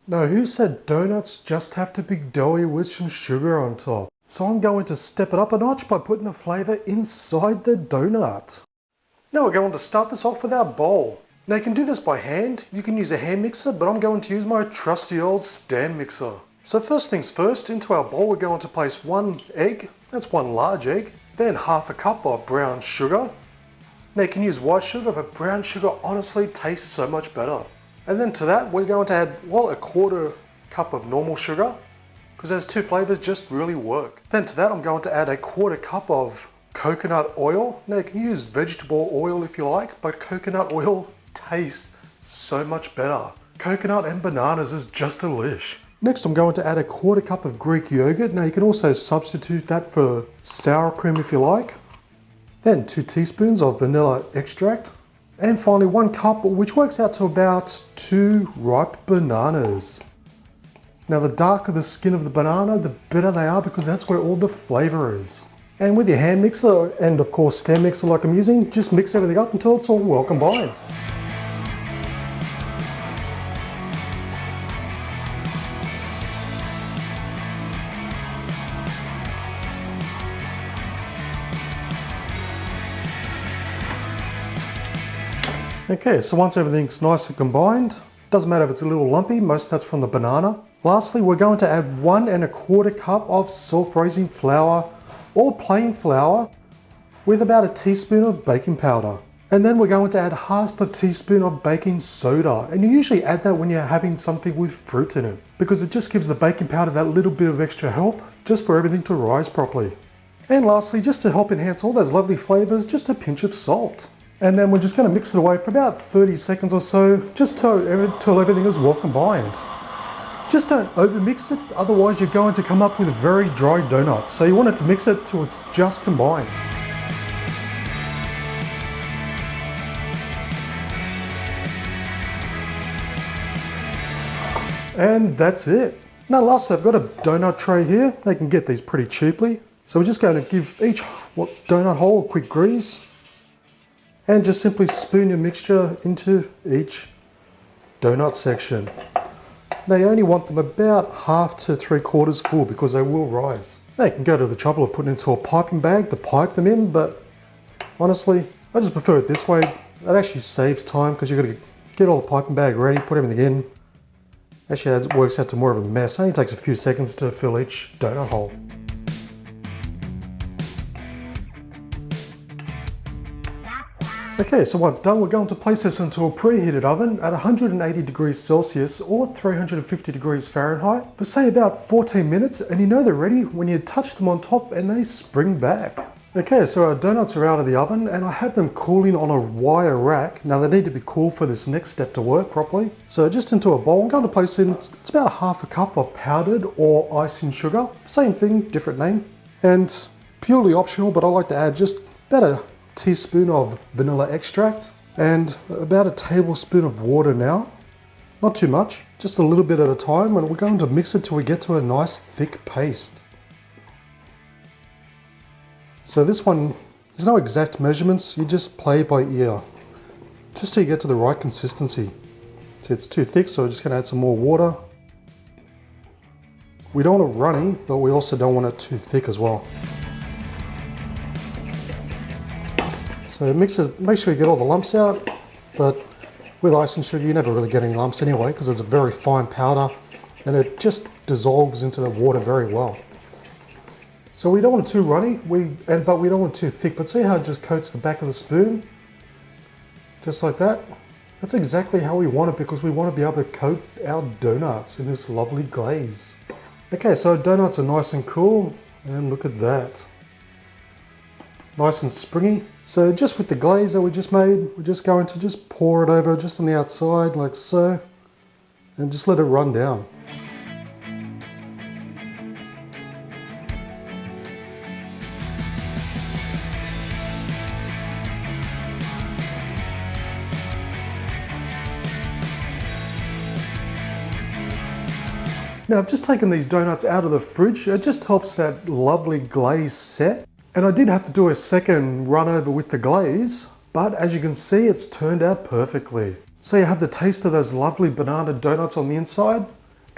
Now, who said donuts just have to be doughy with some sugar on top? So I'm going to step it up a notch by putting the flavour inside the donut. Now we're going to start this off with our bowl. Now you can do this by hand, you can use a hand mixer, but I'm going to use my trusty old stand mixer. So first things first, into our bowl we're going to place 1 egg, that's 1 large egg, then half a cup of brown sugar. Now you can use white sugar, but brown sugar honestly tastes so much better. And then to that we're going to add, well, a 1/4 cup of normal sugar, because those two flavours just really work. Then to that I'm going to add a 1/4 cup of coconut oil. Now you can use vegetable oil if you like, but coconut oil tastes so much better. Coconut and bananas is just delish. Next I'm going to add a 1/4 cup of Greek yogurt. Now you can also substitute that for sour cream if you like. Then 2 teaspoons of vanilla extract. And finally 1 cup, which works out to about 2 ripe bananas. Now the darker the skin of the banana, the better they are, because that's where all the flavour is. And with your hand mixer, and of course stand mixer like I'm using, just mix everything up until it's all well combined. Okay, so once everything's nice and combined, doesn't matter if it's a little lumpy, most of that's from the banana. Lastly, we're going to add 1 1/4 cup of self-raising flour or plain flour with about a teaspoon of baking powder. And then we're going to add half a teaspoon of baking soda. And you usually add that when you're having something with fruit in it, because it just gives the baking powder that little bit of extra help just for everything to rise properly. And lastly, just to help enhance all those lovely flavors, just a pinch of salt. And then we're just going to mix it away for about 30 seconds or so, just till everything is well combined. Just don't overmix it, otherwise you're going to come up with very dry donuts. So you want it to mix it till it's just combined. And that's it. Now lastly, I've got a donut tray here. They can get these pretty cheaply. So we're just going to give each donut hole a quick grease. And just simply spoon your mixture into each donut section. Now you only want them about half to 3/4 full, because they will rise. Now you can go to the trouble of putting it into a piping bag to pipe them in, but honestly, I just prefer it this way. It actually saves time, because you've got to get all the piping bag ready, put everything in. Actually, it works out to more of a mess. It only takes a few seconds to fill each donut hole. Okay, so once done, we're going to place this into a preheated oven at 180 degrees Celsius or 350 degrees Fahrenheit for say about 14 minutes, and you know they're ready when you touch them on top and they spring back. Okay, so our donuts are out of the oven and I have them cooling on a wire rack. Now they need to be cool for this next step to work properly. So just into a bowl, I'm going to place in, it's about half a cup of powdered or icing sugar. Same thing, different name. And purely optional, but I like to add just about a teaspoon of vanilla extract and about a tablespoon of water now. Not too much, just a little bit at a time, and we're going to mix it till we get to a nice thick paste. So this one, there's no exact measurements, you just play by ear, just till you get to the right consistency. See, it's too thick, so we're just going to add some more water. We don't want it runny, but we also don't want it too thick as well. So mix it, make sure you get all the lumps out, but with icing sugar you never really get any lumps anyway, because it's a very fine powder and it just dissolves into the water very well. So we don't want it too runny, but we don't want it too thick, but see how it just coats the back of the spoon? Just like that. That's exactly how we want it, because we want to be able to coat our donuts in this lovely glaze. Okay, so donuts are nice and cool, and look at that. Nice and springy. So just with the glaze that we just made, we're just going to just pour it over just on the outside like so, and just let it run down. Now I've just taken these donuts out of the fridge. It just helps that lovely glaze set. And I did have to do a second run over with the glaze, but as you can see, it's turned out perfectly. So you have the taste of those lovely banana donuts on the inside,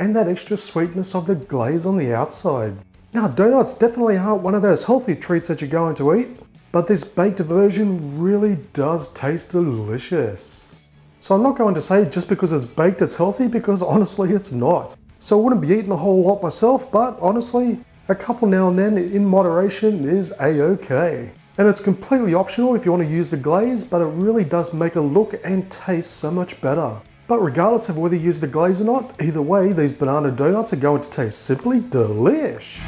and that extra sweetness of the glaze on the outside. Now, donuts definitely aren't one of those healthy treats that you're going to eat, but this baked version really does taste delicious. So I'm not going to say just because it's baked it's healthy, because honestly it's not. So I wouldn't be eating a whole lot myself, but honestly, a couple now and then in moderation is a-okay. And it's completely optional if you want to use the glaze, but it really does make it look and taste so much better. But regardless of whether you use the glaze or not, either way, these banana donuts are going to taste simply delish.